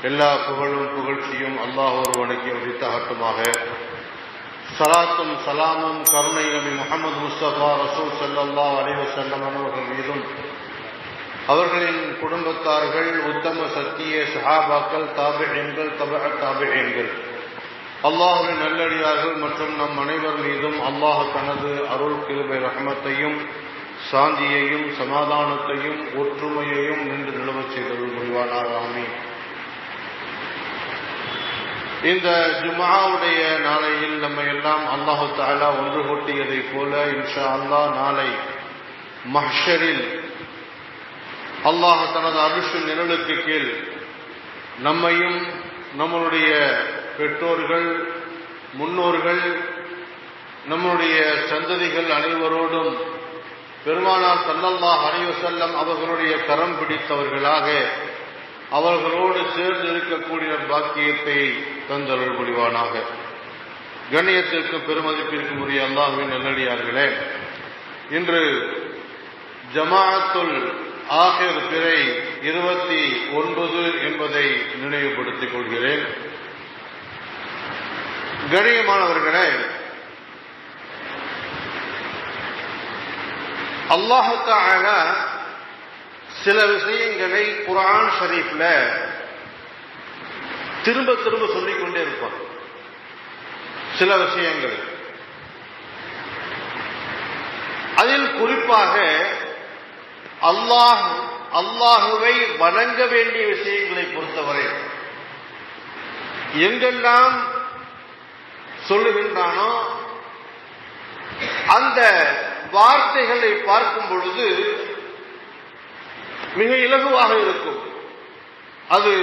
எல்லா புகழும் புகழ்ச்சியும் அல்லாஹ் ஒருவனுக்கு உரித்தாகட்டுமாக. ஸலாத்தும் சலாமும் கருணை நபி முஹம்மது முஸ்தபா ரசூல் ஸல்லல்லாஹு அலைஹி வஸல்லம் அவர்கள் மீதும், அவர்களின் குடும்பத்தார்கள், உத்தம சத்திய சஹாபாக்கள், தாபிஈன்கள், தபஅ தாபிஈன்கள், அல்லாஹ்வின் நல்லடியார்கள் மற்றும் நம் அனைவர் மீதும் அல்லாஹ் தனது அருள் கிருபை ரஹ்மத்தையும் சாந்தியையும் சமாதானத்தையும் ஒற்றுமையையும் நின்று நிலவச் செய்தல் புரிவானார். ஆமீன். இந்த ஜும்ஆவுடைய நாளையில் நம்ம எல்லாம் அல்லாஹு தஆலா ஒன்று கூட்டியதை போல இன்ஷா அல்லாஹ் நாளை மஹ்ஷரில் அல்லாஹ் தனது அர்ஷின் நிழலுக்கு கீழ் நம்மையும் நம்மளுடைய பெற்றோர்கள், முன்னோர்கள், நம்முடைய சந்ததிகள் அனைவரோடும் பெருமானார் ஸல்லல்லாஹு அலைஹி வஸல்லம் அவர்களுடைய கரம் பிடித்தவர்களாக அவர்களோடு சேர்ந்து இருக்கக்கூடிய பாக்கியத்தை தந்தருள் புரிவானாக. கண்ணியத்திற்கு பெருமதிப்பிற்கு உரிய அல்லாஹ்வின் நல்லடியார்களே, இன்று ஜமாஅத்துல் ஆகிர் பிறை 29 என்பதை நினைவுபடுத்திக் கொள்கிறேன். கண்ணியமானவர்களே, அல்லாஹ் தஆலா சில விஷயங்களை குர்ஆன் ஷரீஃப்ல திரும்ப திரும்ப சொல்லிக் கொண்டே இருப்பார். சில விஷயங்கள் அதில் குறிப்பாக அல்லாஹுவை வணங்க வேண்டிய விஷயங்களை பொறுத்தவரை எங்கெல்லாம் சொல்லுகின்றானோ அந்த வார்த்தைகளை பார்க்கும் பொழுது மிக இலகுவாக இருக்கும். அது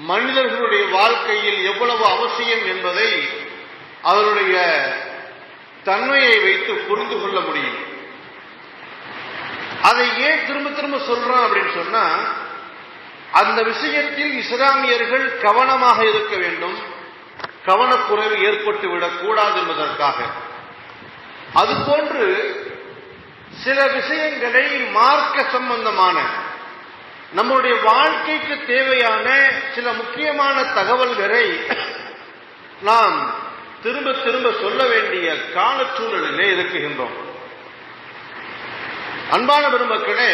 மனிதர்களுடைய வாழ்க்கையில் எவ்வளவு அவசியம் என்பதை அவருடைய தன்மையை வைத்து புரிந்து கொள்ள முடியும். அதை ஏன் திரும்ப திரும்ப சொல்றோம் அப்படின்னு சொன்னா, அந்த விஷயத்தில் இஸ்லாமியர்கள் கவனமாக இருக்க வேண்டும், கவனக்குறைவு ஏற்பட்டு விடக்கூடாது என்பதற்காக. அதுபோன்று சில விஷயங்களை மார்க்க சம்பந்தமான நம்முடைய வாழ்க்கைக்கு தேவையான சில முக்கியமான தகவல்களை நாம் திரும்ப திரும்ப சொல்ல வேண்டிய காலச்சூழலிலே இருக்குகின்றோம். அன்பான பெருமக்களே,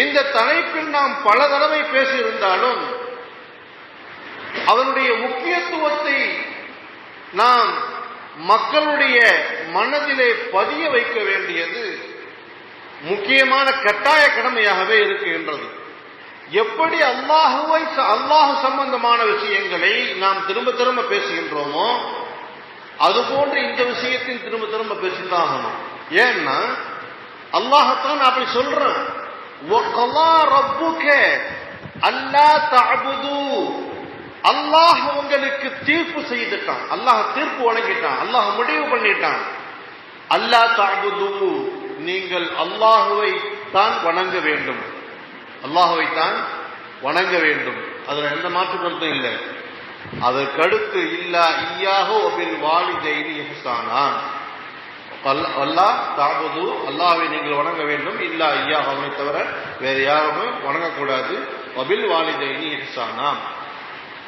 இந்த தலைப்பில் நாம் பல தடவை பேசியிருந்தாலும் அதனுடைய முக்கியத்துவத்தை நாம் மக்களுடைய மனதிலே பதிய வைக்க வேண்டியது முக்கியமான கட்டாய கடமையாகவே இருக்குகின்றது. எப்படி அல்லாஹ் சம்பந்தமான விஷயங்களை நாம் திரும்ப திரும்ப பேசுகின்றோமோ அதுபோன்று இந்த விஷயத்தில் திரும்ப திரும்ப பேசிதான் ஆகணும். ஏன்னா அல்லாஹ்தான் அப்படி சொல்றான், வகலா ரப்புக அல்லா தஅபுது, அல்லாஹ் உங்களுக்கு தீர்ப்பு செய்துட்டான், அல்லாஹ் தீர்ப்பு வழங்கிட்டான், அல்லாஹ் முடிவு பண்ணிட்டான். அல்லா தஅபுது, நீங்கள் அல்லாஹுவை தான் வணங்க வேண்டும், அல்லாஹுவை தான் வணங்க வேண்டும். அதுல எந்த மாற்று கருத்தும் இல்லை. அதற்கடுத்து இல்லா இய்யாஹு வபில் வாலிதைனி இஹ்சானா, அல்லாஹ் தஅபுது, அல்லாஹ்வை நீங்கள் வணங்க வேண்டும், இல்லா இய்யாஹு, அவனை தவிர வேறு யாருமே வணங்கக்கூடாது, வபில் வாலிதைனி இஹ்சானா.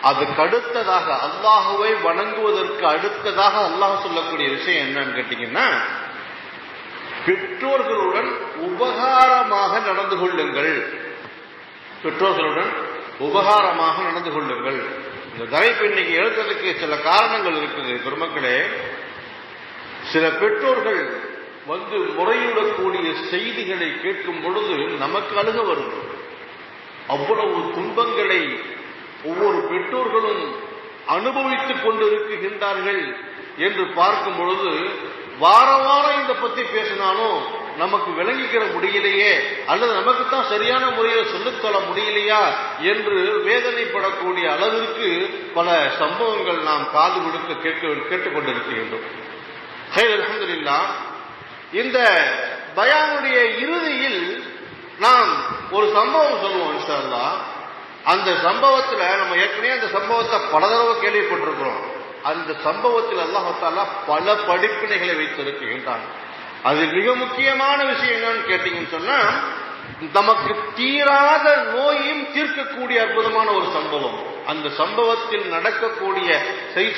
அதுக்கடுத்ததாக அல்லாஹுவை வணங்குவதற்கு அடுத்ததாக அல்லாஹ் சொல்லக்கூடிய விஷயம் என்னன்னு கேட்டீங்கன்னா, பெற்றோர்களுடன் உபகாரமாக நடந்து கொள்ளுங்கள், பெற்றோர்களுடன் உபகாரமாக நடந்து கொள்ளுங்கள். இந்த தலைப்பு இன்னைக்கு எழுதுறதுக்கு சில காரணங்கள் இருக்குது பெருமக்களே. சில பெற்றோர்கள் முறையிடக்கூடிய செய்திகளை கேட்கும் பொழுது நமக்கு அழுக வரும். அவ்வளவு துன்பங்களை ஒவ்வொரு பெற்றோர்களும் அனுபவித்துக் கொண்டிருக்கின்றார்கள் என்று பார்க்கும் பொழுது வார வாரம் இதை பத்தி பேசினாலும் நமக்கு விளங்கிக்கிற முடியலையே, அல்லது நமக்குத்தான் சரியான முறையில் சொல்லித்தர முடியலையா என்று வேதனைப்படக்கூடிய அளவிற்கு பல சம்பவங்கள் நாம் காது கொடுக்க கேட்டுக்கொண்டிருக்கின்றோம். அல்ஹம்துலில்லாஹ், இந்த பயானுடைய இறுதியில் நாம் ஒரு சம்பவம் சொல்லுவோம் இன்ஷா அல்லாஹ். அந்த சம்பவத்தில் நம்ம ஏற்கனவே அந்த சம்பவத்தை பல தடவை கேள்விப்பட்டிருக்கிறோம். அந்த சம்பவத்தில் அல்லாஹ் தஆலா பல படிப்பினைகளை வைத்திருக்கின்றான். அது மிக முக்கியமான விஷயம் என்னன்னு கேட்டீங்கன்னு சொன்னா, நமக்கு தீராத நோயும் தீர்க்கக்கூடிய அற்புதமான ஒரு சம்பவம். அந்த சம்பவத்தில் நடக்கக்கூடிய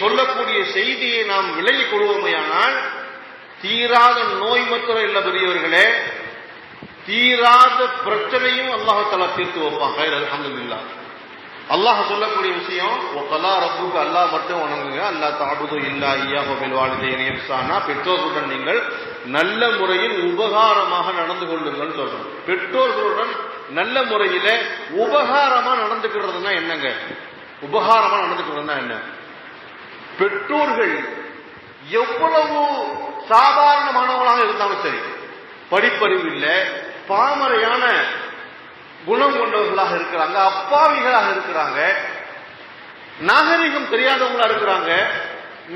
சொல்லக்கூடிய செய்தியை நாம் விலகிக் கொள்வோமையானால் தீராத நோய் மாத்திரம் இல்ல பெரியவர்களே, தீராத பிரச்சனையும் அல்லாஹ் தஆலா தீர்த்து வைப்பான். அல்ஹம்துலில்லாஹ். அல்லாஹ் சொல்லக்கூடிய விஷயம், வகலா ரப்புக, அல்லாஹ் மட்டும் வணங்குங்க, அல்லாஹ் தஅபுது இல்லா இய்யாஹு பில் வாலிதைனி இஹ்சானா, பெற்றோர்களுடன் நீங்கள் நல்ல முறையில் உபகாரமாக நடந்து கொள்ளுங்கள் சொல்றோம். பெற்றோர்களுடன் நல்ல முறையில உபகாரமா நடந்துக்கிறதுனா என்னங்க? உபகாரமா நடந்துக்கிறதுனா என்ன? பெற்றோர்கள் எவ்வளவு சாதாரணமானவர்களாக இருந்தாலும் சரி, படிப்பறிவு இல்லை, பாமரையான குணம் கொண்டவர்களாக இருக்கிறாங்க, அப்பாவிகளாக இருக்கிறாங்க, நாகரிகம் தெரியாதவங்களா இருக்கிறாங்க,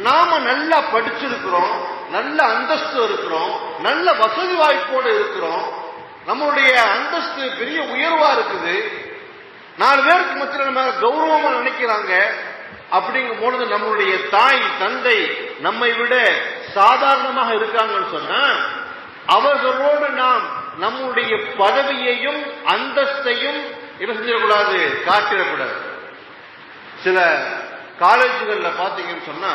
நாம நல்லா படிச்சிருக்கிறோம், நல்ல அந்தஸ்து இருக்கிறோம், நல்ல வசதி வாய்ப்போடு இருக்கிறோம், நம்மளுடைய அந்தஸ்து பெரிய உயர்வா இருக்குது, 4 பேருக்கு மத்தியில் நம்ம கௌரவமா நினைக்கிறாங்க. அப்படிங்கும் பொழுது நம்மளுடைய தாய் தந்தை நம்மை விட சாதாரணமாக இருக்காங்கன்னு சொன்னா அவர்களோடு நாம் நம்முடைய பதவியையும் அந்தஸ்தையும் என்ன செஞ்சிடக்கூடாது, காட்டிடக்கூடாது. சில காலேஜுகள்ல பாத்தீங்கன்னு சொன்னா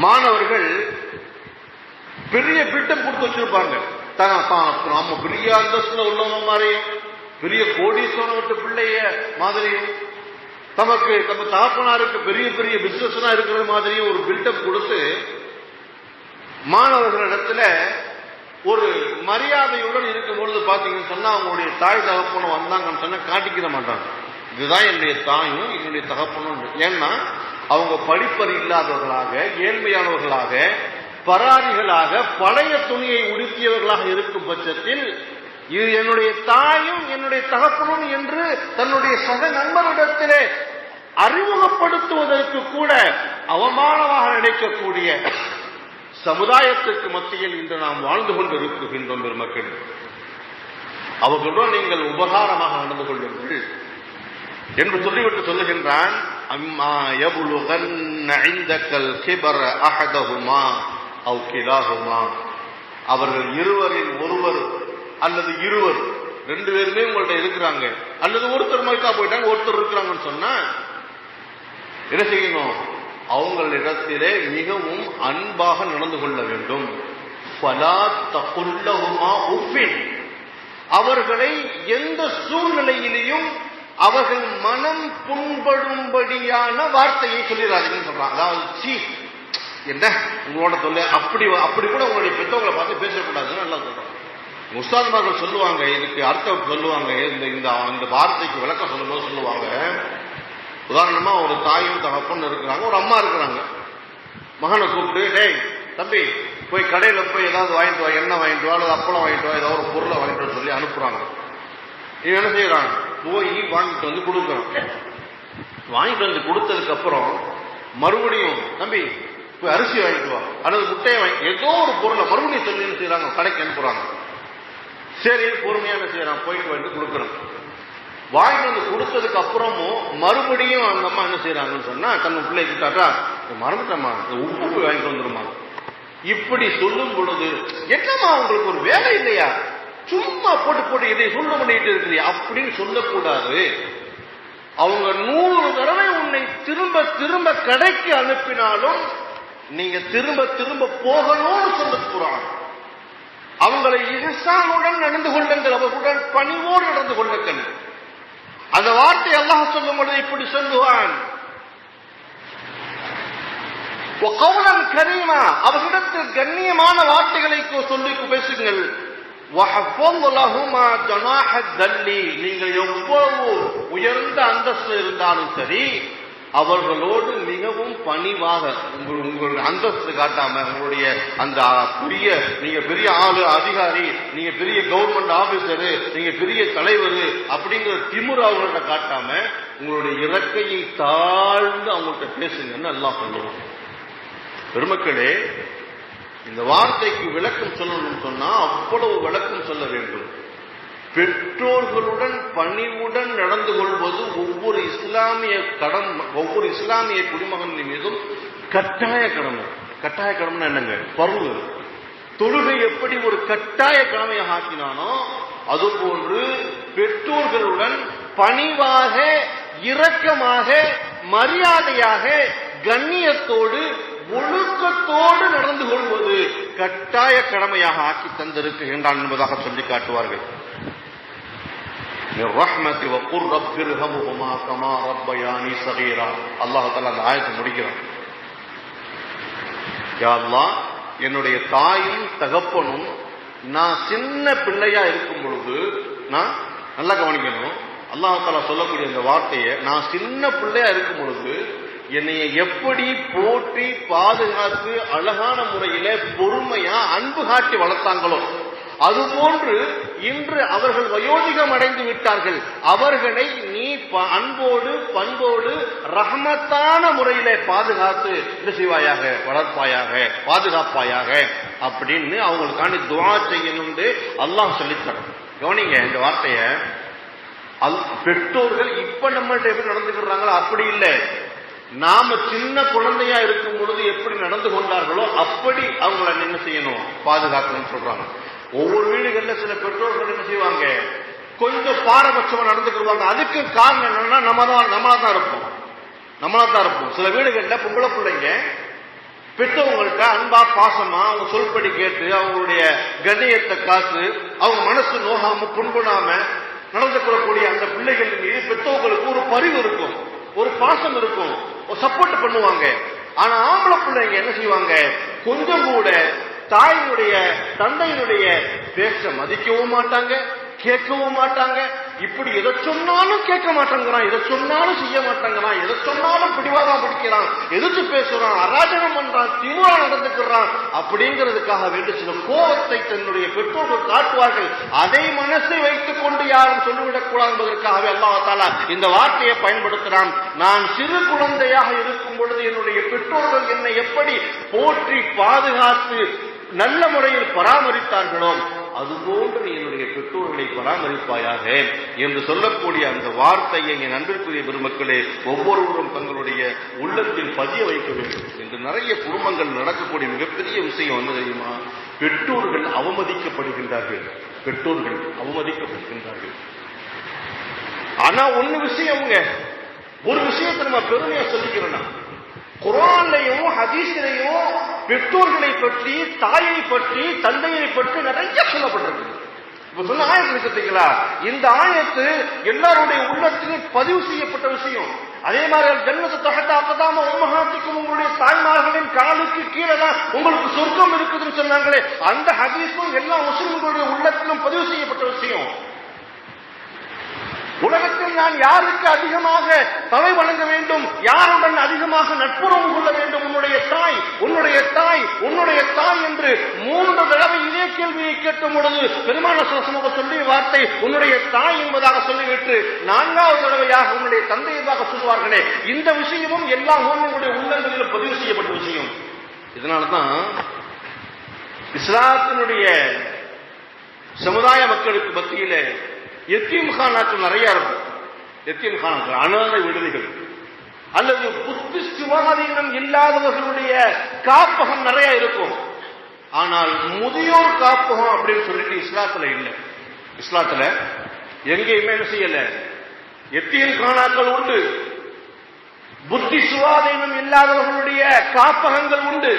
மாணவர்கள் பெரிய பில்டம் கொடுத்து வச்சிருப்பாங்க. நம்ம பெரிய அந்தஸ்துல உள்ளவங்க மாதிரியும் பெரிய கோடீஸ்வரன் விட்டு பிள்ளைய மாதிரியும் நமக்கு நம்ம தகப்பனாருக்கு பெரிய பெரிய பிசினஸ் இருக்கிற மாதிரியும் ஒரு பில்டப் கொடுத்து மாணவர்களிடத்துல ஒரு மரியாதையுடன் இருக்கும் பொழுது பாத்தீங்கன்னு சொன்னா அவங்களுடைய தாய் தகப்பனும் வந்தாங்கன்னு சொன்னா காட்டிக்கிற மாட்டாங்க. இதுதான் என்னுடைய தாயும் என்னுடைய தகப்பனும். ஏன்னா அவங்க படிப்பறி இல்லாதவர்களாக, ஏழ்மையானவர்களாக, பராரிகளாக, பழைய துணியை உடுத்தியவர்களாக இருக்கும் பட்சத்தில் இது என்னுடைய தாயும் என்னுடைய தகப்பனும் என்று தன்னுடைய சக நண்பரிடத்திலே அறிமுகப்படுத்துவதற்கு கூட அவமானமாக நினைக்கக்கூடிய சமுதாயத்திற்கு மத்தியில் இன்று நாம் வாழ்ந்து கொண்டு இருக்கின்றோம் பெருமக்கள். அவர்களுடன் நீங்கள் உபகாரமாக நடந்து கொள்ளுங்கள் என்று சொல்லிவிட்டு சொல்லுகின்றான். அம்மா யபுலுகன்ன இந்தக்கல் கிபர அஹதஹுமா அவ் கிலாஹுமா, அவர்கள் இருவரில் ஒருவர் அல்லது இருவர், 2 பேருமே உங்கள்ட்ட இருக்கிறாங்க, அல்லது ஒருத்தர் மயக்கா போயிட்டாங்க, ஒருத்தர் இருக்கிறாங்கன்னு சொன்னா என்ன செய்யணும்? அவங்களிடத்திலே மிகவும் அன்பாக நடந்து கொள்ள வேண்டும். ஃபலா தகுல்லஹுமா உஃபின், அவர்களை எந்த சூழ்நிலையிலையும் அவர்கள் மனம் புண்படும்படியான வார்த்தையை சொல்லிடாதீங்கன்னு சொல்றாங்க. அதாவது சீ என்ன உங்களோட தொல்லை, அப்படி கூட உங்களுடைய பெற்றவங்களை பார்த்து பேசக்கூடாதுன்னு நல்லா சொல்றாங்க. உஸ்தாத்மார்கள் சொல்லுவாங்க, இதுக்கு அர்த்தம் சொல்லுவாங்க, இந்த வார்த்தைக்கு விளக்கம் சொல்லும்போது சொல்லுவாங்க. உதாரணமா ஒரு தாயும் தகப்பன் இருக்கிறாங்க, ஒரு அம்மா இருக்கிறாங்க. மகனை கூப்பிட்டு, டேய் தம்பி போய் கடையில போய் ஏதாவது வாங்கிட்டு வா, எண்ணெய் வாங்கிட்டு வா, அல்லது அப்பளம் வாங்கிட்டு வா, ஏதாவது ஒரு பொருளை வாங்கிட்டு வர சொல்லி அனுப்புறாங்க. இவன் என்ன செய்யறான்? போய் வாங்கிட்டு வந்து கொடுக்குறான். வாங்கிட்டு வந்து கொடுத்ததுக்கு அப்புறம் மறுபடியும் தம்பி போய் அரிசி வாங்கிட்டு வா, அல்லது முட்டையை வாங்கி, ஏதோ ஒரு பொருளை மறுபடியும் சொல்லி என்ன செய்யறாங்க, கடைக்கு அனுப்புறாங்க. சரி பொறுமையா என்ன செய்யறான், போயிட்டு வந்து கொடுக்குறான். வாங்கிட்டு வந்து கொடுத்ததுக்கு அப்புறமும் மறுபடியும் அந்த அம்மா என்ன செய்யறாங்கன்னு சொன்னா தன் பிள்ளை கிட்டாட்டா, மறந்துட்டம்மா உப்பு போய் வாங்கிட்டு வந்துருமா. இப்படி சொல்லும் பொழுது என்னம்மா உங்களுக்கு ஒரு வேலை இல்லையா, சும்மா போட்டு இதை சொல்ல பண்ணிட்டு இருக்கிறீ அப்படின்னு சொல்லக்கூடாது. அவங்க 100 தடவை உன்னை திரும்ப திரும்ப கடைக்கு அனுப்பினாலும் நீங்க திரும்ப திரும்ப போகணும்னு சொல்ல போறாங்க. அவங்களை இஹ்சானுடன் நடந்து கொள்ளுங்கள், அவர்களுடன் பணிவோடு நடந்து கொள்ளுங்கள். அந்த வார்த்தை அல்லாஹ் சொல்லும் பொழுது இப்படி சொல்லுவான், கரீமா, அவர்களிடத்தில் கண்ணியமான வார்த்தைகளை சொல்லி பேசுங்கள். நீங்கள் எவ்வளவு உயர்ந்த அந்தஸ்து இருந்தாலும் சரி அவர்களோடு மிகவும் பணிவாக உங்களுடைய அந்தஸ்து காட்டாம, உங்களுடைய அந்த பெரிய நீங்க பெரிய ஆளு அதிகாரி, நீங்க பெரிய கவர்மெண்ட் ஆபீசரு, நீங்க பெரிய தலைவர் அப்படிங்கிற திமிரு அவங்கள்ட்ட காட்டாம உங்களுடைய இறக்கையை தாழ்ந்து அவங்கள்ட்ட பேசுங்கன்னு அல்லாஹ் சொல்லுவாங்க. பெருமக்களே, இந்த வார்த்தைக்கு விளக்கம் சொல்லணும்னு சொன்னா அவ்வளவு விளக்கம் சொல்ல வேண்டும். பெற்றோர்களுடன் பணிவுடன் நடந்து கொள்வது ஒவ்வொரு இஸ்லாமிய குடிமகனின் மீதும் கட்டாய கடமை. கட்டாய கடமைன்னா என்னங்க? பருவ தொழுகை எப்படி ஒரு கட்டாய கடமையாக ஆக்கினானோ அதுபோன்று பெற்றோர்களுடன் பணிவாக, இரக்கமாக, மரியாதையாக, கண்ணியத்தோடு, ஒழுக்கத்தோடு நடந்து கொள்வது கட்டாய கடமையாக ஆக்கி தந்திருக்கின்றான் என்பதாக சொல்லி காட்டுவார்கள். அல்லாஹ் தஆலா அந்த ஆயத்தை முடிக்கிறான். யா அல்லாஹ், என்னுடைய தாயும் தகப்பனும் நான் சின்ன பிள்ளையா இருக்கும் பொழுது, நான் நல்லா கவனிக்கணும், அல்லாஹ் தஆலா சொல்லக்கூடிய இந்த வார்த்தையை, நான் சின்ன பிள்ளையா இருக்கும் பொழுது என்னைய எப்படி போற்றி பாதுகாத்து அழகான முறையில பொறுமையா அன்பு காட்டி வளர்த்தாங்களோ, அதுபோன்று இன்று அவர்கள் வயோதிகம் அடைந்து விட்டார்கள், அவர்களை நீ அன்போடு பண்போடு ரஹமத்தான முறையில பாதுகாத்து என்ன செய்வாயாக, வளர்ப்பாயாக, பாதுகாப்பாயாக அப்படின்னு அவங்களுக்காண்டி துஆ செய்யணும் அல்லாஹ் சொல்லித்தரும். கவனிங்க இந்த வார்த்தைய. பெற்றோர்கள் இப்ப நம்மள்ட்ட எப்படி நடந்துக்கிறாங்களோ அப்படி இல்லை, நாம சின்ன குழந்தையா இருக்கும் பொழுது எப்படி நடந்து கொண்டார்களோ அப்படி அவங்கள என்ன செய்யணும், பாதுகாக்கணும்னு சொல்றாங்க. ஒவ்வொரு வீடுகள்ல சில பெற்றோர்கள் என்ன செய்வாங்க, கொஞ்சம் பாரபட்சமா நடந்துக்கிடுவாங்க. அதுக்கு காரணம் என்னன்னா நம்மளா தான் இருப்போம். சில வீடுகள்ல பொம்பளை பிள்ளைங்க பெற்றவங்கள்ட்ட அன்பா பாசமா அவங்க சொல்படி கேட்டு அவங்களுடைய கண்ணியத்தை காத்து அவங்க மனசு நோகாம புண்படாம நடந்து கொள்ளக்கூடிய அந்த பிள்ளைகள் மீது பெற்றவங்களுக்கு ஒரு பரிவு இருக்கும், ஒரு பாசம் இருக்கும், ஒரு சப்போர்ட் பண்ணுவாங்க. ஆனா ஆம்பளை பிள்ளைங்க என்ன செய்வாங்க, கொஞ்சம் கூட தாயினுடைய தந்தையினுடைய பேச்ச மதிக்கவும் மாட்டாங்க, கேட்கவும் மாட்டாங்க. இப்படி எதை சொன்னாலும் கேட்க மாட்டேங்கிறான், எதை சொன்னாலும் செய்ய மாட்டேங்கிறான், எதை சொன்னாலும் பிடிவாதம் பிடிக்கிறான், எதிர்த்து பேசுறான், அராஜகம் பண்றான், திமுறா நடந்துக்கிறான் அப்படிங்கிறதுக்காக வேண்டி சில கோபத்தை தன்னுடைய பெற்றோர்கள் காட்டுவார்கள். அதை மனசை வைத்துக் கொண்டு யாரும் சொல்லிவிடக் கூடாது என்பதற்காகவே அல்லாஹ் தஆலா இந்த வார்த்தையை பயன்படுத்துகிறான். நான் சிறு குழந்தையாக இருக்கும் பொழுது என்னுடைய பெற்றோர்கள் என்னை எப்படி போற்றி பாதுகாத்து நல்ல முறையில் பராமரித்தார்களோ அதுபோன்று நீ என்னுடைய பெற்றோர்களை பராமரிப்பாயாக என்று சொல்லக்கூடிய அந்த வார்த்தையை என் அன்பிற்குரிய பெருமக்களே ஒவ்வொருவரும் தங்களுடைய உள்ளத்தில் பதிய வைக்க வேண்டும். என்று நிறைய குடும்பங்கள் நடக்கக்கூடிய மிகப்பெரிய விஷயம் என்ன தெரியுமா, பெற்றோர்கள் அவமதிக்கப்படுகின்றார்கள். ஆனா ஒரு விஷயத்தை நம்ம பெருமையா சொல்லிக்கிறோம்னா, குர்ஆன்லயும் ஹதீஸிலையும் பெற்றோர்களை பற்றி, தாயை பற்றி, தந்தையை பற்றி நிறைய சொல்லப்பட்டிருக்கு. இப்ப சொன்ன ஆயத்து பார்த்தீங்களா, இந்த ஆயத்து எல்லாருடைய உள்ளத்திலும் பதிவு செய்யப்பட்ட விஷயம். அதே மாதிரி ஜன்னத்து தஹதா அக்தாம உம்மஹாத்திக்கும், உங்களுடைய தாய்மார்களின் காலுக்கு கீழே தான் உங்களுக்கு சொர்க்கம் இருக்குதுன்னு சொன்னாங்களே, அந்த ஹதீஸும் எல்லா முஸ்லிம்களுடைய உள்ளத்திலும் பதிவு செய்யப்பட்ட விஷயம். உலகத்தில் நான் யாருக்கு அதிகமாக தலை வணங்க வேண்டும், யாருடன் அதிகமாக நட்புறவு கொள்ள வேண்டும், உன்னுடைய தாய் என்று 3 தடவை இதே கேள்வியை கேட்கும் பொழுது பெருமான சொல்லிய வார்த்தை உன்னுடைய தாய் என்பதாக சொல்லிவிட்டு 4வது தடவையாக உன்னுடைய தந்தை என்பதாக சொல்வார்களே, இந்த விஷயமும் எல்லா மூலங்களுடைய உள்ளங்களிலும் பதிவு செய்யப்பட்ட விஷயம். இதனால்தான் இஸ்லாத்தினுடைய சமுதாய மக்களுக்கு மத்தியிலே எத்தீம்கானாக்கள் நிறைய இருக்கும். எத்தீம்கானாக்கள் அனாதை விடுதிகள் அல்லது புத்தி சுவாதீனம் இல்லாதவர்களுடைய காப்பகம் நிறைய இருக்கும். ஆனால் முதியோர் காப்பகம் அப்படின்னு சொல்லிட்டு இஸ்லாத்துல இல்லை. இஸ்லாத்துல எங்கேயுமே என்ன செய்யல, எத்தீம்கானாக்கள் உண்டு, புத்தி சுவாதீனம் இல்லாதவர்களுடைய காப்பகங்கள் உண்டு.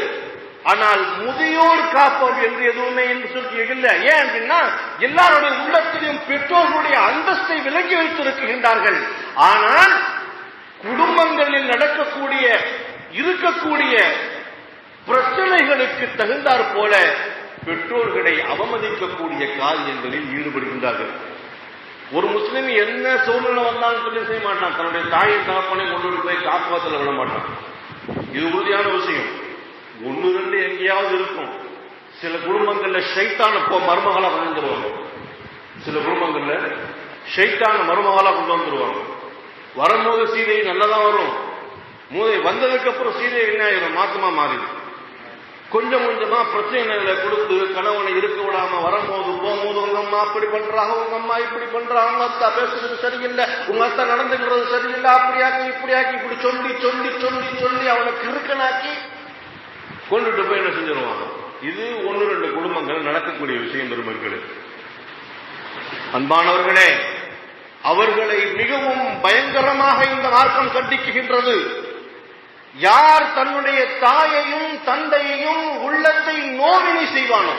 ஆனால் முதியோர் காப்பகம் என்று எதுவுமே என்று சொல்லி இல்லை. ஏன் அப்படின்னா எல்லாருடைய உள்ளத்திலும் பெற்றோர்களுடைய அந்தஸ்தை விலக்கி வைத்திருக்கின்றார்கள். ஆனால் குடும்பங்களில் இருக்கக்கூடிய பிரச்சனைகளுக்கு தகுந்தாற் போல பெற்றோர்களை அவமதிக்கக்கூடிய காரியங்களில் ஈடுபடுகின்றார்கள். ஒரு முஸ்லிம் என்ன சூழ்நிலை வந்தாலும் சொல்லி செய்ய மாட்டான், தன்னுடைய தாயின் தகப்பனை கொண்டு போய் காப்பகத்தில் விட மாட்டான். இது உறுதியான விஷயம். 1-2 எங்கேயாவது இருக்கும். சில குடும்பங்கள்ல ஷைத்தான மருமகளா கொண்டு வந்துருவாங்க. சில குடும்பங்கள்ல ஷைத்தான மருமகளா கொண்டு வந்துருவாங்க. வரும்போது சீதை நல்லதான் வரும், வந்ததுக்கு அப்புறம் சீதை என்ன ஆயிரும், மாத்தமா மாறிடும். கொஞ்சம் கொஞ்சமா பிரச்சனைகளை கொடுத்து கணவனை இருக்க விடாம வரும்போது போகும்போது உங்க அம்மா அப்படி பண்றாங்க, உங்க அம்மா இப்படி பண்றாங்க, உங்க அத்தா பேசுறது சரியில்லை, உங்க அத்தா நடந்துக்கிறது சரியில்லை, அப்படியாக்கி இப்படி சொல்லி சொல்லி சொல்லி சொல்லி அவனை கிறுக்கனாக்கி கொண்டுட்டு போய் என்ன செஞ்சிருவாங்க. இது 1-2 குடும்பங்கள் நடக்கக்கூடிய விஷயம் பெருமக்களே. அன்பானவர்களே, அவர்களை மிகவும் பயங்கரமாக இந்த மார்க்கம் கண்டிக்கின்றது. யார் தன்னுடைய தாயையும் தந்தையையும் உள்ளத்தை நோவினை செய்வானோ,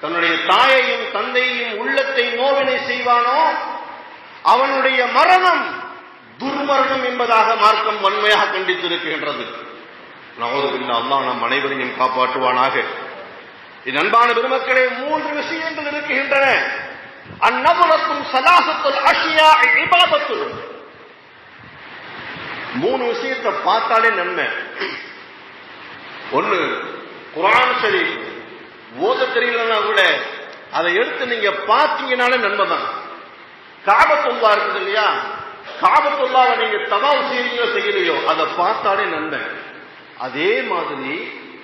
தன்னுடைய தாயையும் தந்தையையும் உள்ளத்தை நோவினை செய்வானோ அவனுடைய மரணம் துர்மரணம் என்பதாக மார்க்கம் வன்மையாக கண்டித்திருக்கின்றது. நவுதுபில்லாஹ், அல்லாஹ் நம் அனைவரையும் காப்பாற்றுவானாக. என் அன்பான பெருமக்களே, 3 விஷயங்கள் இருக்கின்றன. அந்நபுரத்தும் சலாசத்துல் அஷ்யா இபாதத்துல். 3 விஷயத்தை பார்த்தாலே நன்மை. ஒன்று, குர்ஆன் ஷரீஃப் ஓத தெரியலன்னா கூட அதை எடுத்து நீங்க பார்த்தீங்கன்னாலே நன்மை தான். காபத்துல்லா இருக்குது இல்லையா, காபத்துல்லாவை நீங்க தவாஃப் செய்யலையோ செய்யலையோ அதை பார்த்தாலே நன்மை. அதே மாதிரி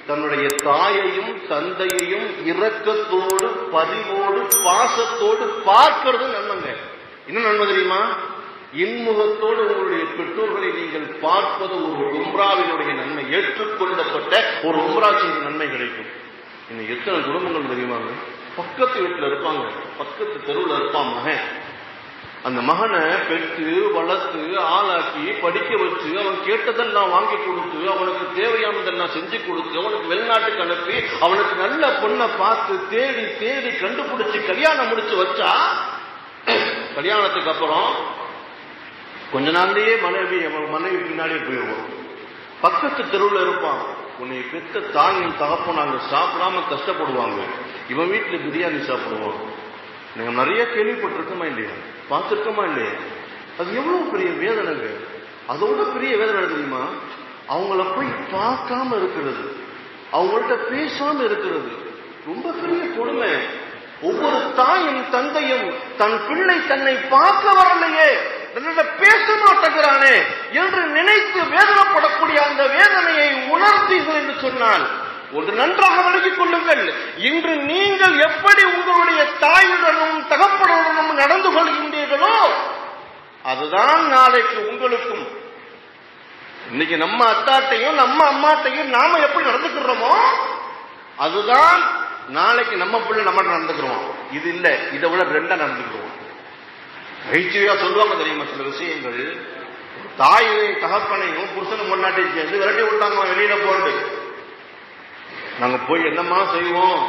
தன்னுடைய தாயையும் தந்தையையும் இரக்கத்தோடு பதிவோடு பாசத்தோடு பார்க்கிறது நன்மைங்க. என்ன நன்மை தெரியுமா? இன்முகத்தோடு உங்களுடைய பெற்றோர்களை நீங்கள் பார்ப்பது ஒரு உம்ராவினுடைய நன்மை, ஏற்றுக்கொள்ளப்பட்ட ஒரு உம்ரா செய்த நன்மை கிடைக்கும். இன்னும் எத்தனை குடும்பங்கள் தெரியுமாங்க, பக்கத்து வீட்டில் இருப்பாங்க, பக்கத்து தெருவில் இருப்பான் மகன். அந்த மகனை பெற்று வளர்த்து ஆளாக்கி படிக்க வச்சு அவன் கேட்டதெல்லாம் வாங்கி கொடுத்து அவனுக்கு தேவையானதெல்லாம் செஞ்சு கொடுத்து அவனுக்கு வெளிநாட்டுக்கு அனுப்பி அவனுக்கு நல்ல பொண்ணை பார்த்து தேடி தேடி கண்டுபிடிச்சு கல்யாணம் முடிச்சு வச்சா, கல்யாணத்துக்கு அப்புறம் கொஞ்ச நாள்லயே மனைவி பின்னாடியே போயிடுவோம். பக்கத்து தெருவில் இருப்பான். உன்னை பெற்ற தாயும் தகப்பனாங்க சாப்பிடாம கஷ்டப்படுவாங்க. இவன் வீட்டில் பிரியாணி சாப்பிடுவான். நீங்க நிறைய கேள்விப்பட்டிருக்கோமா இல்லையா, பார்த்துருக்கோமா இல்லையா? அது எவ்வளவு பெரிய வேதனைங்க. அதோட பெரிய வேதனை தெரியுமா, அவங்கள போய் பார்க்காம இருக்கிறது, அவங்கள்ட்ட பேசாம இருக்கிறது. ரொம்ப பெரிய கொடுமை. ஒவ்வொரு தாயும் தந்தையும் தன் பிள்ளை தன்னை பார்க்க வரலையே, தன்னிட பேச மாட்டேங்கிறானே என்று நினைத்து வேதனைப்படக்கூடிய அந்த வேதனையை உணர்த்தீர்கள் என்று சொன்னால் ஒன்று நன்றாக விளங்கிக் கொள்ளுங்கள். இன்று நீங்கள் எப்படி உங்களுடைய தாயுடனும் தகப்பனுடனும் நடந்து கொள்கின்றீர்களோ அதுதான் நாளைக்கு உங்களுக்கும். இன்னைக்கு நம்ம அத்தாட்டையும் நம்ம அம்மாட்டையும் நாம எப்படி நடந்துக்கிறோமோ அதுதான் நாளைக்கு நம்ம பிள்ளை நம்ம நடந்துக்கிறோம். இது இல்ல, இதை விட 2 நடந்துக்கிறோம். நகைச்சுவையா சொல்லுவாங்க தெரியுமா சில விஷயங்கள். தாயையும் தகப்பனையும் புருஷனும் முன்னாடி சேர்ந்து விரட்டி விட்டாங்க வெளியில போறது. நாங்க போய் என்னமா செய்வோம்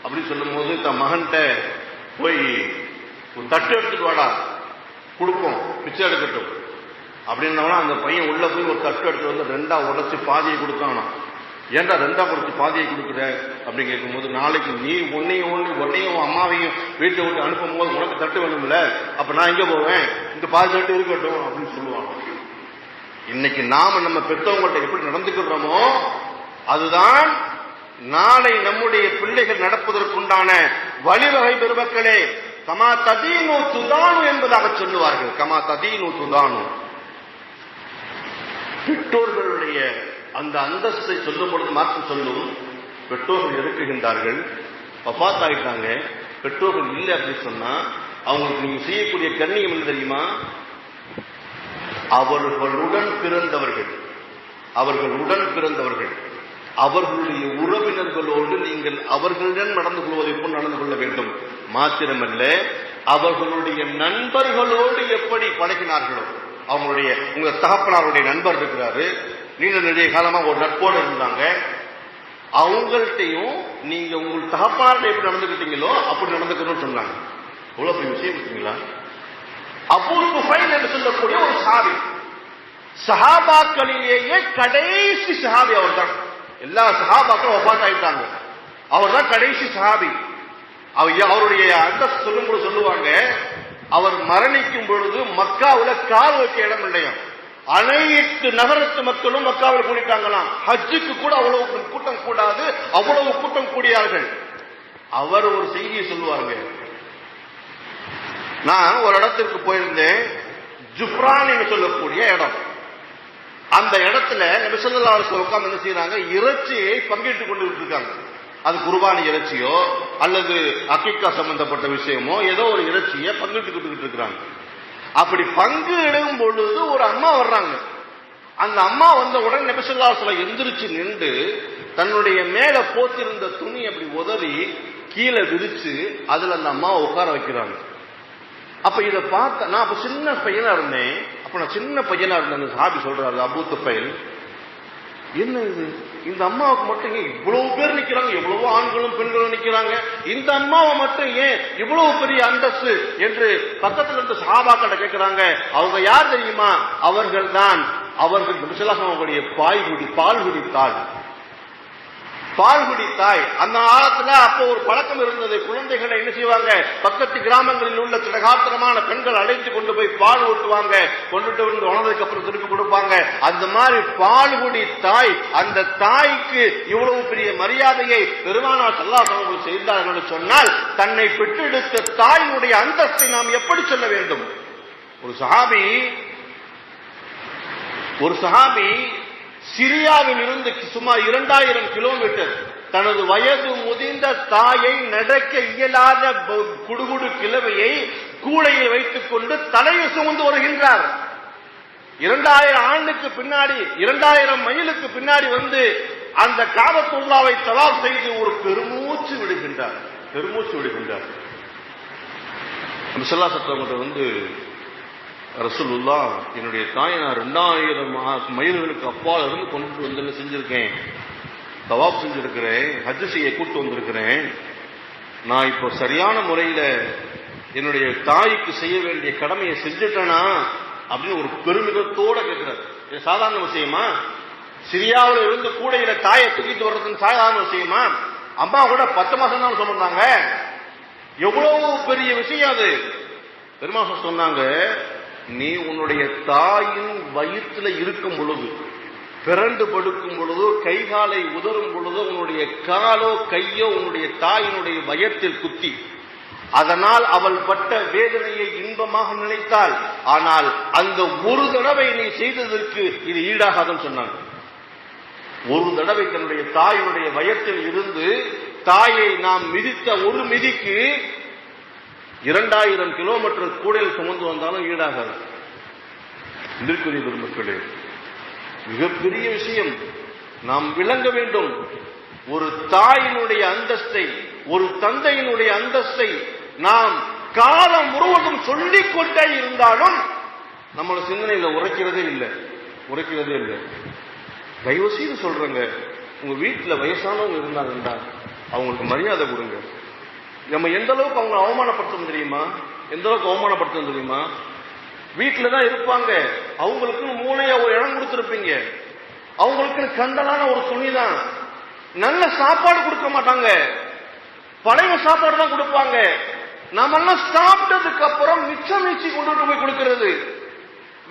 அப்படின்னு சொல்லும் போது தன் மகன்கிட்ட போய் ஒரு தட்டு எடுத்துட்டு வாடா கொடுப்போம், பிச்சை எடுக்கட்டும் அப்படின்னா அந்த பையன் உள்ள போய் ஒரு தட்டு எடுத்து வந்து 2ஆ உடைச்சு பாதியை கொடுத்தானா. ஏன்டா 2ஆ கொடுத்து பாதியை கொடுக்குற அப்படின்னு கேட்கும்போது, நாளைக்கு நீ உன்னையும் அம்மாவையும் வீட்டை விட்டு அனுப்பும் போது உனக்கு தட்டு வேணும்ல, அப்ப நான் எங்க போவேன், இந்த பாதி தட்டு இருக்கட்டும் அப்படின்னு சொல்லுவாங்க. இன்னைக்கு நாம நம்ம பெற்றவங்கள்ட்ட எப்படி நடந்துக்கிறோமோ அதுதான் நாளை நம்முடைய பிள்ளைகள் நடப்பதற்குண்டான வழிவகை. பெருமக்களே, கமா ததீனு துதானு என்பதாக சொல்லுவார்கள். கமா ததீனு துதானு. பெற்றோர்களுடைய அந்த அந்தஸ்தை சொல்லும் பொழுது மாற்றம் சொல்லும். பெற்றோர்கள் இருக்குகின்றார்கள், வஃபாத் ஆகிட்டாங்க, பெற்றோர்கள் இல்லை அப்படின்னு சொன்னா அவங்களுக்கு நீங்க செய்யக்கூடிய கண்ணியம் என்ன தெரியுமா? அவர்களுடன் பிறந்தவர்கள் அவர்களுடைய உறவினர்களோடு நீங்கள் அவர்களுடன் நடந்து கொள்வதை போல் நடந்து கொள்ள வேண்டும். மாத்திரமல்ல, அவர்களுடைய நண்பர்களோடு எப்படி பழகினார்களோ, அவங்களுடைய உங்க தகப்பனாருடைய நண்பர் இருக்கிறாரு, நீண்ட நெடிய காலமா ஒரு நட்போடு இருந்தாங்க, அவங்கள்ட்டையும் நீங்க உங்கள் தகப்பனார்ட்ட எப்படி நடந்துக்கிட்டீங்களோ அப்படி நடந்துக்கணும்னு சொன்னாங்க. எவ்வளவு பெரிய விஷயம் பார்த்தீங்களா? அபூ துஃபைல் என்று சொல்லக்கூடிய ஒரு சஹாபி, சஹாபாக்களிலேயே கடைசி சஹாபி அவர் தான். எல்லா சஹாபாக்களும் வஃபாத் ஆயிட்டாங்க, அவர் தான் கடைசி சஹாபி. அவருடைய அந்தஸ்து சொல்லும்போது சொல்லுவாங்க, அவர் மரணிக்கும் பொழுது மக்காவுல கால் வைக்க இடம் இல்லையா, அனைத்து நகரத்து மக்களும் மக்காவில் கூடிட்டாங்களாம். ஹஜ்ஜுக்கு கூட அவ்வளவு கூட்டம் கூடாது, அவ்வளவு கூட்டம் கூடியார்கள். அவர் ஒரு செய்தியை சொல்லுவாங்க, நான் ஒரு இடத்திற்கு போயிருந்தேன், ஜுஃப்ரான் என்று சொல்லக்கூடிய இடம். அந்த இடத்துல நபி ஸல்லல்லாஹு அலைஹி வஸல்லம் உட்கார்ந்து என்ன செய்யறாங்க, இறைச்சியை பங்கிட்டுக் கொண்டு இருக்காங்க. அது குர்பானி இறைச்சியோ அல்லது அக்கீக்கா சம்பந்தப்பட்ட விஷயமோ ஏதோ ஒரு இறைச்சியை பங்கிட்டுக்கிட்டு இருக்கிறாங்க. அப்படி பங்கு இடும் பொழுது ஒரு அம்மா வர்றாங்க. அந்த அம்மா வந்த உடனே நபி ஸல்லல்லாஹு அலைஹி வஸல்லம் எந்திரிச்சு நின்று தன்னுடைய மேல போத்திருந்த துணி அப்படி உதறி கீழே விரிச்சு அதுல அந்த அம்மாவை உட்கார வைக்கிறாங்க. அப்ப இதை பார்த்த நான் அப்ப சின்ன பையனா இருந்தேன். அந்த சாபி சொல்றாரு, அபூ துஃபைல், என்ன இது, இந்த அம்மாவுக்கு மட்டும் ஏன் இவ்வளவு பேர் நிக்கிறாங்க, எவ்வளவோ ஆண்களும் பெண்களும் நிக்கிறாங்க, இந்த அம்மாவை மட்டும் ஏன் இவ்வளவு பெரிய அந்தஸ்து என்று பக்கத்துல இருந்து சஹாபாக்களை கேட்கிறாங்க. அவங்க யார் தெரியுமா? அவர்கள் அவங்களுடைய பால்குடி தாய். அந்த காலத்துல அப்போ ஒரு பழக்கம் இருந்தது. குழந்தைகளை என்ன செய்வாங்க, பக்கத்து கிராமங்களில் உள்ள திடகாத்திரமான பெண்கள் அழைத்து கொண்டு போய் பால் ஊட்டுவாங்க. கொண்டுட்டு வந்து உணர்ந்ததுக்கு அப்புறம் திருப்பி கொடுப்பாங்க. அந்த மாதிரி பால்குடி தாய், அந்த தாய்க்கு இவ்வளவு பெரிய மரியாதையை பெருமானார் ஸல்லல்லாஹு அலைஹி வஸல்லம் செய்தார்கள் சொன்னால், தன்னை பெற்றெடுத்த தாயினுடைய அந்தஸ்தை நாம் எப்படி சொல்ல வேண்டும்? ஒரு சஹாபி சிரியாவில் இருந்து சுமார் 2000 கிலோமீட்டர் தனது வயது முதிர்ந்த தாயை நடக்க இயலாத குடுகுடு கிழவையை கூடையில் வைத்துக் கொண்டு தலையை சுமந்து வருகின்றார். 2000 ஆண்டுக்கு பின்னாடி, 2000 மைலுக்கு பின்னாடி வந்து அந்த காபத்துல்லாவை தவாப் செய்து ஒரு பெருமூச்சு விடுகின்றார். வந்து ரசூலுல்லாஹ், என்னுடைய தாயை நான் 2000 மைல்களுக்கு அப்பால் இருந்து கொண்டு வந்து செஞ்சிருக்கேன், தவாப் செஞ்சிருக்கிறேன், ஹஜ் செய்ய கூட்டு வந்திருக்கிறேன். நான் இப்போ சரியான முறையில என்னுடைய தாய்க்கு செய்ய வேண்டிய கடமையை செஞ்சுட்டேனா அப்படின்னு ஒரு பெருமிதத்தோட கேட்கிறார். இது சாதாரண விஷயமா? சிரியாவில் இருந்து கூடையில தாயை தூக்கிட்டு வர்றதுன்னு சாதாரண விஷயமா? அம்மா கூட 10 மாசம் தான் சொன்னாங்க. எவ்வளவு பெரிய விஷயம் அது. பெருமாள் சொன்னாங்க, நீ உன்னுடைய தாயின் வயிற்றுல இருக்கும் பொழுது, பிறண்டு படுக்கும் பொழுதோ, கைகாலை உதரும் பொழுதோ, உன்னுடைய காலோ கையோ உன்னுடைய தாயினுடைய வயத்தில் குத்தி, அதனால் அவள் பட்ட வேதனையை இன்பமாக நினைத்தாள். ஆனால் அந்த ஒரு தடவை நீ செய்ததற்கு இது ஈடாகாதுன்னு சொன்னாங்க. ஒரு தடவை தன்னுடைய தாயினுடைய வயத்தில் இருந்து தாயை நாம் மிதித்த ஒரு மிதிக்கு 2000 கிலோமீட்டர் கூடையில் சுமந்து வந்தாலும் ஈடாகாது. இதற்குரிய பெருமக்களே, மிகப்பெரிய விஷயம் நாம் விளங்க வேண்டும். ஒரு தாயினுடைய அந்தஸ்தை, ஒரு தந்தையினுடைய அந்தஸ்தை நாம் காலம் முழுவதும் சொல்லிக் கொண்டே இருந்தாலும் நம்மள சிந்தனையில உரைக்கிறதே இல்லை. தயவு செய்து சொல்றேங்க, உங்க வீட்டுல வயசானவங்க இருந்தாங்கன்னா அவங்களுக்கு மரியாதை கொடுங்க. நம்ம எந்த அளவுக்கு அவங்க அவமானப்படுத்தணும் தெரியுமா? வீட்டுல தான் இருப்பாங்க, அவங்களுக்குன்னு மூளையா ஒரு இடம் கொடுத்திருப்பீங்க, அவங்களுக்குன்னு கண்டலான ஒரு துணி தான், நல்ல சாப்பாடு கொடுக்க மாட்டாங்க, பழைய சாப்பாடு தான் கொடுப்பாங்க. நாமெல்லாம் சாப்பிட்டதுக்கு அப்புறம் மிச்சம் மீச்சி கொண்டு போய் கொடுக்கிறது.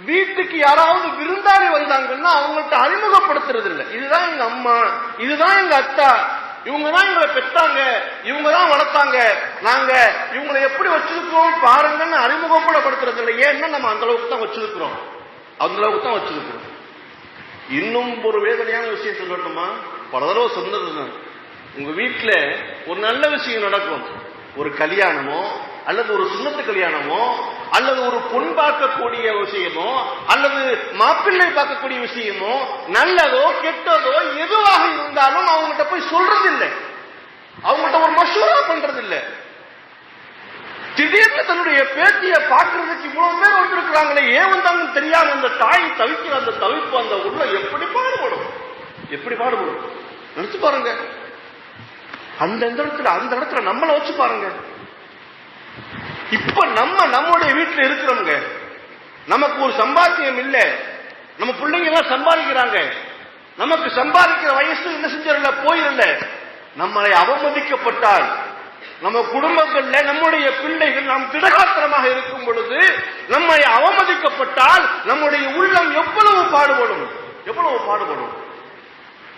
வீட்டுக்கு யாராவது விருந்தாளி வந்தாங்கன்னா அவங்கள்ட்ட அறிமுகப்படுத்துறது இல்லை. இதுதான் எங்க அம்மா, இதுதான் எங்க அத்தா, இவங்க தான் எங்களை பெற்றாங்க, இவங்க தான் வளர்த்தாங்க, நாங்க இவங்களை எப்படி வச்சிருக்கோம் பாருங்கன்னு அறிமுகப்படுத்துறது இல்லை. ஏன்னா நம்ம அந்த அளவுக்கு தான் வச்சிருக்கிறோம். இன்னும் ஒரு வேதனையான விஷயம் சொல்லட்டுமா? பல தடவை சொன்னதுதான். உங்க வீட்டுல ஒரு நல்ல விஷயம் நடக்கும், ஒரு கல்யாணமோ அல்லது ஒரு சுன்னத்து கல்யாணமோ அல்லது ஒரு பொன் பார்க்கக்கூடிய விஷயமோ அல்லது மாப்பிள்ளை பார்க்கக்கூடிய விஷயமோ, நல்லதோ கெட்டதோ எதுவாக இருந்தாலும் அவங்ககிட்ட போய் சொல்றது இல்லை, அவங்ககிட்ட ஒரு மசூரா பண்றது இல்லை. திடீர்னு தன்னுடைய பேத்தியை பார்க்கறதுக்கு இவ்வளவு பேர் வந்திருக்கிறாங்களே, ஏன் வந்தாங்கன்னு தெரியாம அந்த தாய் தவிக்கிற அந்த தவிப்பு, அந்த உள்ள எப்படி பாடுபடும் நினைச்சு பாருங்க. அந்த இடத்துல நம்மளை வச்சு பாருங்க. இப்ப நம்முடைய வீட்டுல இருக்கிறவங்க, நமக்கு ஒரு சம்பாத்தியம் இல்லை, நம்ம பிள்ளைங்க எல்லாம் சம்பாதிக்கிறாங்க, நமக்கு சம்பாதிக்கிற வயசு என்ன செஞ்சிடல, போயிடல. நம்மளை அவமதிக்கப்பட்டால், நம்ம குடும்பங்கள்ல நம்முடைய பிள்ளைகள் நாம் திடகாத்திரமாக இருக்கும் பொழுது நம்மை அவமதிக்கப்பட்டால் நம்முடைய உள்ளம் எவ்வளவு பாடுபடும்.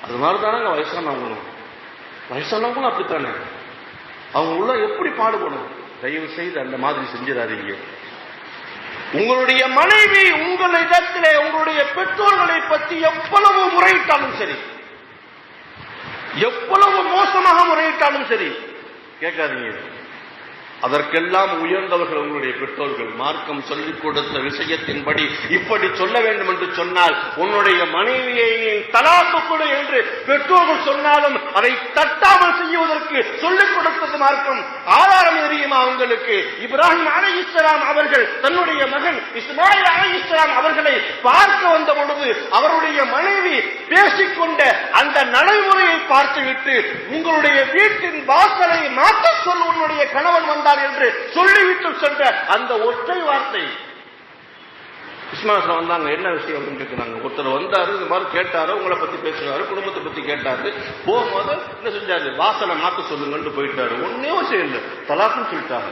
அது மாதிரிதானங்க வயசானவங்களும் அப்படித்தானே, அவங்க உள்ள எப்படி பாடுபடும். தயவு செய்து அந்த மாதிரி செஞ்சிடாதீங்க. உங்களுடைய மனைவி உங்களிடத்திலே உங்களுடைய பெற்றோர்களை பற்றி எவ்வளவு முறையிட்டாலும் சரி, எவ்வளவு மோசமாக முறையிட்டாலும் சரி, கேட்காதீங்க. அதற்கெல்லாம் உயர்ந்தவர்கள் உங்களுடைய பெற்றோர்கள். மார்க்கம் சொல்லிக் கொடுத்த விஷயத்தின்படி இப்படி சொல்ல வேண்டும் என்று சொன்னால், உன்னுடைய மனைவியை நீ தலாக்கு கொடு என்று பெற்றோர்கள் சொன்னாலும் அதை தட்டாமல் செய்வதற்கு சொல்லிக் கொடுத்தது மார்க்கம். ஆதாரம் தெரியுமா உங்களுக்கு? இப்ராஹிம் அலைஹிஸ்ஸலாம் அவர்கள் தன்னுடைய மகன் இஸ்மாயில் அலைஹிஸ்ஸலாம் அவர்களை பார்க்க வந்த பொழுது அவருடைய மனைவி பேசிக்கொண்ட அந்த நடைமுறையை பார்த்துவிட்டு, உங்களுடைய வீட்டின் வாசலை மாற்ற சொல் உன்னுடைய கணவன் வந்தார் என்று சொல்லிவிட்டு சென்ற அந்த ஒற்றை வார்த்தை. இஸ்மாயில் வந்தாங்க, என்ன விஷயம் கேட்கிறாங்க. ஒருத்தர் வந்தாரு, இந்த மாதிரி கேட்டாரு, உங்களை பத்தி பேசுறாரு, குடும்பத்தை பத்தி கேட்டாரு. போகும்போது என்ன செஞ்சாரு? வாசலை மாற்ற சொல்லுங்கன்னு போயிட்டாரு. ஒன்னே செய்யல, தலாக்குன்னு சொல்லிட்டாங்க.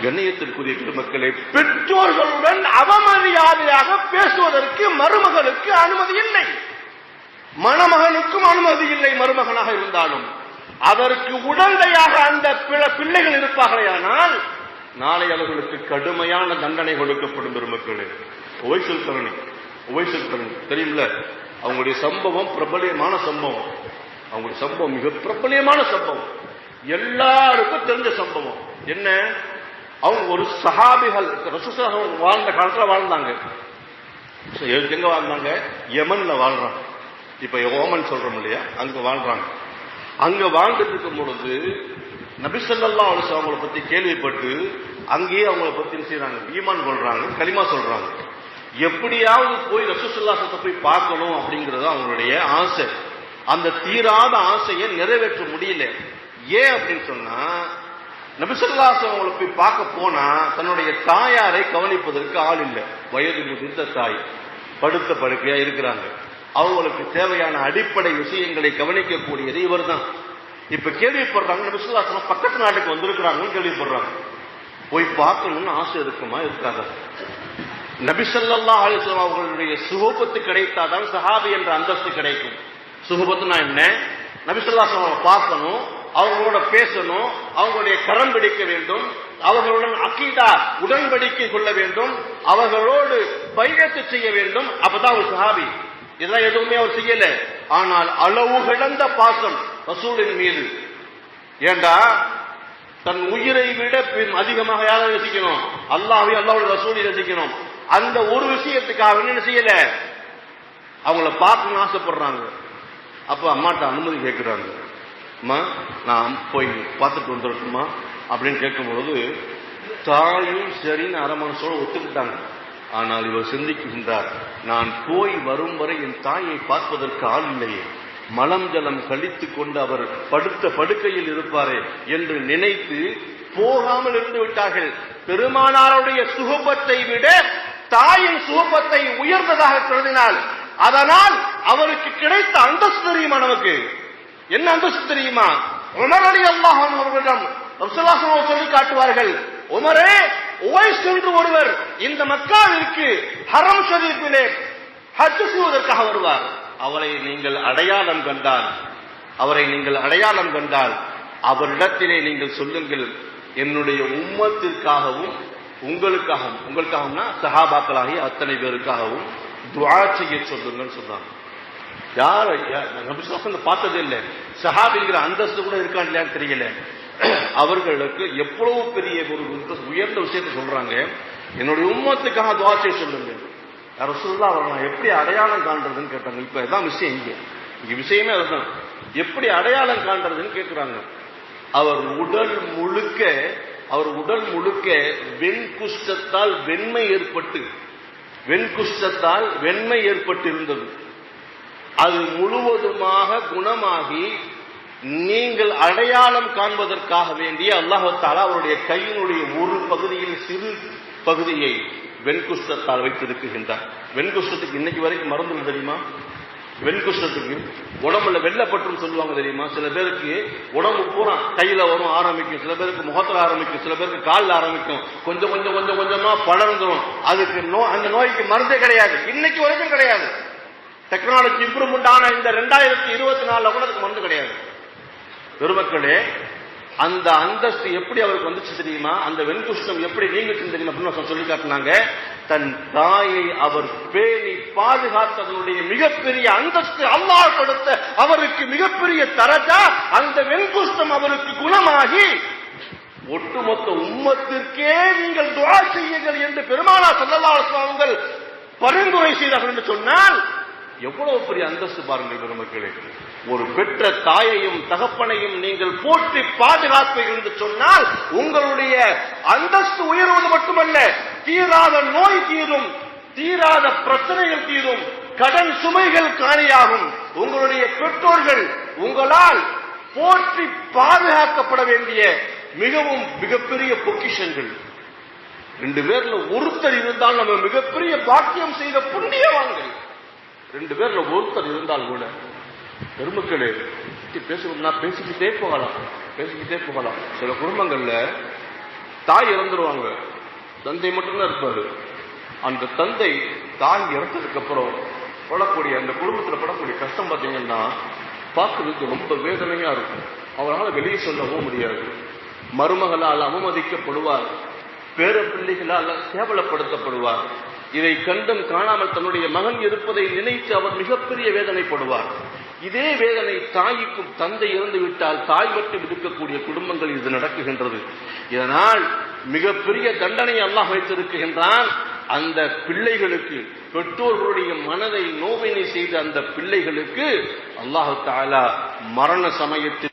கண்ணியத்திற்குரிய பெருமக்களே, பெற்றோர்களுடன் அவமரியாதையாக பேசுவதற்கு மருமகளுக்கு அனுமதி இல்லை, மணமகனுக்கும் அனுமதி இல்லை. மருமகனாக இருந்தாலும் அதற்கு உடந்தையாக அந்த பிள்ளைகள் இருப்பார்களே, ஆனால் நாளை அவர்களுக்கு கடுமையான தண்டனை கொடுக்கப்படும். பெருமக்களே, உவைசுல் கரணி தெரியுமில்ல? அவங்களுடைய சம்பவம் பிரபலியமான சம்பவம். அவங்களுடைய சம்பவம் மிக பிரபலியமான சம்பவம், எல்லாருக்கும் தெரிஞ்ச சம்பவம். என்ன? அவங்க ஒரு சஹாபிகள் ரசூலுல்லாஹ் வாழ்ந்த காலத்துல வாழ்ந்தாங்க. எங்க வாழ்ந்தாங்க? யமன்ல வாழ்றாங்க. இப்ப ஓமன் சொல்றோம் இல்லையா, அங்க வாழ்றாங்க. அங்க வாழ்ந்துட்டு இருக்கும் பொழுது நபி ஸல்லல்லாஹு அலைஹி வஸல்லம் அவங்களை பத்தி கேள்விப்பட்டு அங்கேயே அவங்களை பத்தி செய்யறாங்க, ஈமான் கொள்றாங்க, கலிமா சொல்றாங்க. எப்படியாவது போய் ரசூலுல்லாஹ் போய் பார்க்கணும் அப்படிங்கறது அவங்களுடைய ஆசை. அந்த தீராத ஆசையை நிறைவேற்ற முடியல. ஏன் அப்படின்னு சொன்னா, நபி ஸல்லல்லாஹு அலைஹி வஸல்லம் அவங்களை போய் பார்க்க போனா தன்னுடைய தாயாரை கவனிப்பதற்கு ஆள் இல்லை. வயது முதிர்ந்த தாய் படுத்த படுக்கையா இருக்கிறாங்க. அவங்களுக்கு தேவையான அடிப்படை விஷயங்களை கவனிக்கக்கூடியது இவர் தான். இப்ப கேள்விப்படுறாங்க, நபி ஸல்லல்லாஹு அலைஹி வஸல்லம் பக்கத்து நாட்டுக்கு வந்திருக்கிறாங்கன்னு கேள்விப்படுறாங்க. போய் பார்க்கணும்னு ஆசை இருக்குமா? இருக்காது. நபி ஸல்லல்லாஹு அலைஹி வஸல்லம் அவர்களுடைய சுஹபத்து கிடைத்தாதான் சஹாபி என்ற அந்தஸ்து கிடைக்கும். சுஹபத்துனா என்ன? நபி ஸல்லல்லாஹு அலைஹி வஸல்லம் பார்க்கணும், அவங்களோட பேசணும், அவங்களுடைய கரம் பிடிக்க வேண்டும், அவர்களுடன் அகீதா உடன்படிக்கை கொள்ள வேண்டும், அவர்களோடு பைஅத் செய்ய வேண்டும். அப்பதான் ஒரு சஹாபி. இதெல்லாம் எதுவுமே அவர் செய்யல. ஆனால் அளவு கிடந்த பாசம் ரசூலின் மீது. ஏண்டா, தன் உயிரை விட அதிகமாக யாரை ரசிக்கணும்? அல்லாஹ்வை, அல்லாஹ்வுடைய ரசூலை ரசிக்கணும். அந்த ஒரு விஷயத்துக்காக என்ன செய்யல? அவங்கள பார்க்கணும்னு ஆசைப்படுறாங்க. அப்ப அம்மாட்ட அனுமதி கேட்கிறாங்க. அம்மா, நான் போய் பார்த்துட்டு வந்துடட்டுமா அப்படின்னு கேட்கும் பொழுது தாயும் சரின்னு அரை மனசோட ஒத்துக்கிட்டாங்க. ஆனால் இவர் சிந்திக்கின்றார், நான் போய் வரும் வரை என் தாயை பார்ப்பதற்கு ஆள் இல்லையே, மலம் ஜலம் கழித்துக் கொண்டு அவர் படுத்த படுக்கையில் இருப்பாரே என்று நினைத்து போகாமல் இருந்து விட்டார்கள். பெருமானாருடைய சுகபத்தை விட தாயின் சுகபத்தை உயர்ந்ததாக கருதினால், அதனால் அவருக்கு கிடைத்த அந்தஸ்து தெரியுமா? நமக்கு என்ன அந்தஸ்து தெரியுமா? உமர் ரலியல்லாஹு அன்ஹு அவர்களிடம் ரசூலுல்லாஹ் சொல்லி காட்டுவார்கள், உமரே, உவைஸ் என்று ஒருவர் இந்த மக்காவிற்கு ஹரம் ஷரீஃபிலே ஹஜ் செய்வதற்காக வருவார். அவரை நீங்கள் அடையாளம் கண்டால் அவரிடத்திலே நீங்கள் சொல்லுங்கள், என்னுடைய உம்மத்திற்காகவும் உங்களுக்காகவும் சஹாபாக்களாகிய அத்தனை பேருக்காகவும் துஆ செய்ய சொல்லுங்கள் சொன்னாங்க. யார் நபி ஸல்லல்லாஹு பார்த்ததே இல்லை. சஹாபிங்கிற அந்தஸ்து கூட இருக்கான்னு இல்லையான்னு தெரியல. அவர்களுக்கு எவ்வளவு பெரிய ஒரு உயர்ந்த விஷயத்தை சொல்றாங்க, என்னுடைய உம்மத்துக்காக துஆ செய்ய சொல்லுங்க. ரசூலுல்லாஹ் அவரை நான் எப்படி அடையாளம் காண்றதுன்னு கேட்டாங்க. இப்ப இதான் விஷயம், இங்க விஷயமே அதுதான். எப்படி அடையாளம் காண்றதுன்னு கேட்கிறாங்க. அவர் உடல் முழுக்க வெண்குஷ்டத்தால் வெண்மை ஏற்பட்டு இருந்தது. அது முழுவதுமாக குணமாகி நீங்கள் அடையாளம் காண்பதற்காக வேண்டிய அல்லாஹ் தஆலா அவருடைய கையினுடைய ஒரு பகுதியில் சிறு பகுதியை வெண்குஷ்டத்தால் வைத்திருக்கின்றார். வெண்குஷ்டத்துக்கு இன்னைக்கு வரைக்கும் மருந்து தெரியுமா? வெண்குஷ்டத்துக்கு உடம்புல வெள்ளப்பற்றும் சொல்லுவாங்க தெரியுமா? சில பேருக்கு உடம்பு பூரா கையில வரும் ஆரம்பிக்கும், சில பேருக்கு முகத்துல ஆரம்பிக்கும், சில பேருக்கு காலில் ஆரம்பிக்கும், கொஞ்சம் கொஞ்சமா படர்ந்துடும். அதுக்கு அந்த நோய்க்கு மருந்தே கிடையாது, இன்னைக்கு வரைக்கும் கிடையாது. டெக்னாலஜி இம்ப்ரூவ்மெண்ட் ஆன இந்த 2024 கூட அதுக்கு மருந்து கிடையாது. பெருமக்களே, அந்த அந்தஸ்து எப்படி அவருக்கு வந்துச்சு தெரியுமா? அந்த வெண்குஷ்டம் எப்படி நீங்கிச்சு தெரியுமா அப்படின்னு சொல்லி காட்டினாங்க. தன் தாயை அவர் பேணி பாதுகாத்ததனுடைய மிகப்பெரிய அந்தஸ்து, அல்லாஹ் கொடுத்த அவருக்கு மிகப்பெரிய தரஜா, அந்த வெண்குஷ்டம் அவருக்கு குணமாகி ஒட்டுமொத்த உம்மத்திற்கே நீங்கள் துஆ செய்யுங்கள் என்று பெருமானார் ஸல்லல்லாஹு அலைஹி வஸல்லம் அவர்கள் பரிந்துரை செய்தார்கள் என்று சொன்னால் எவ்வளவு பெரிய அந்தஸ்து பாருங்கள் பெருமக்களே. ஒரு பெற்ற தாயையும் தகப்பனையும் நீங்கள் போற்றி பாதுகாப்பீர்கள் என்று சொன்னால் உங்களுடைய அந்தஸ்து உயர்வது மட்டுமல்ல, தீராத நோய் தீரும், தீராத பிரச்சனைகள் தீரும், கடன் சுமைகள் காலியாகும். உங்களுடைய பெற்றோர்கள் உங்களால் போற்றி பாதுகாக்கப்பட வேண்டிய மிகவும் மிகப்பெரிய பொக்கிஷங்கள். 2 பேர்ல ஒருத்தர் இருந்தால் நம்ம மிகப்பெரிய பாக்கியம் செய்த புண்ணியவான்கள். 2 பேர்ல ஒருத்தர் இருந்தால் கூட பெருமக்களே பேசணும்னா பேசிக்கிட்டே போகலாம். சில குடும்பங்கள்ல தாய் இறந்துருவாங்க, தந்தை மட்டும்தான் இருப்பாரு. அந்த தந்தை தாய் இறந்ததுக்கு அப்புறம் படக்கூடிய அந்த குடும்பத்தில் படக்கூடிய கஷ்டம் பார்த்தீங்கன்னா பார்க்கறதுக்கு ரொம்ப வேதனையா இருக்கும். அவரால் வெளியே சொல்லவும் முடியாது. மருமகளால் அவமதிக்கப்படுவார், பேர பிள்ளைகளால் கேவலப்படுத்தப்படுவார். இதை கண்டும் காணாமல் தன்னுடைய மகன் இருப்பதை நினைத்து அவர் மிகப்பெரிய வேதனைப்படுவார். இதே வேதனை தாய்க்கும் தந்தை இறந்து விட்டால் தாய் மட்டும் இருக்கக்கூடிய குடும்பங்கள் இது நடக்குகின்றது. இதனால் மிகப்பெரிய தண்டனை அல்லாஹ் வைத்திருக்கின்றான். அந்த பிள்ளைகளுக்கு, பெற்றோர்களுடைய மனதை நோவினை செய்த அந்த பிள்ளைகளுக்கு அல்லாஹ் தஆலா மரண சமயத்தில்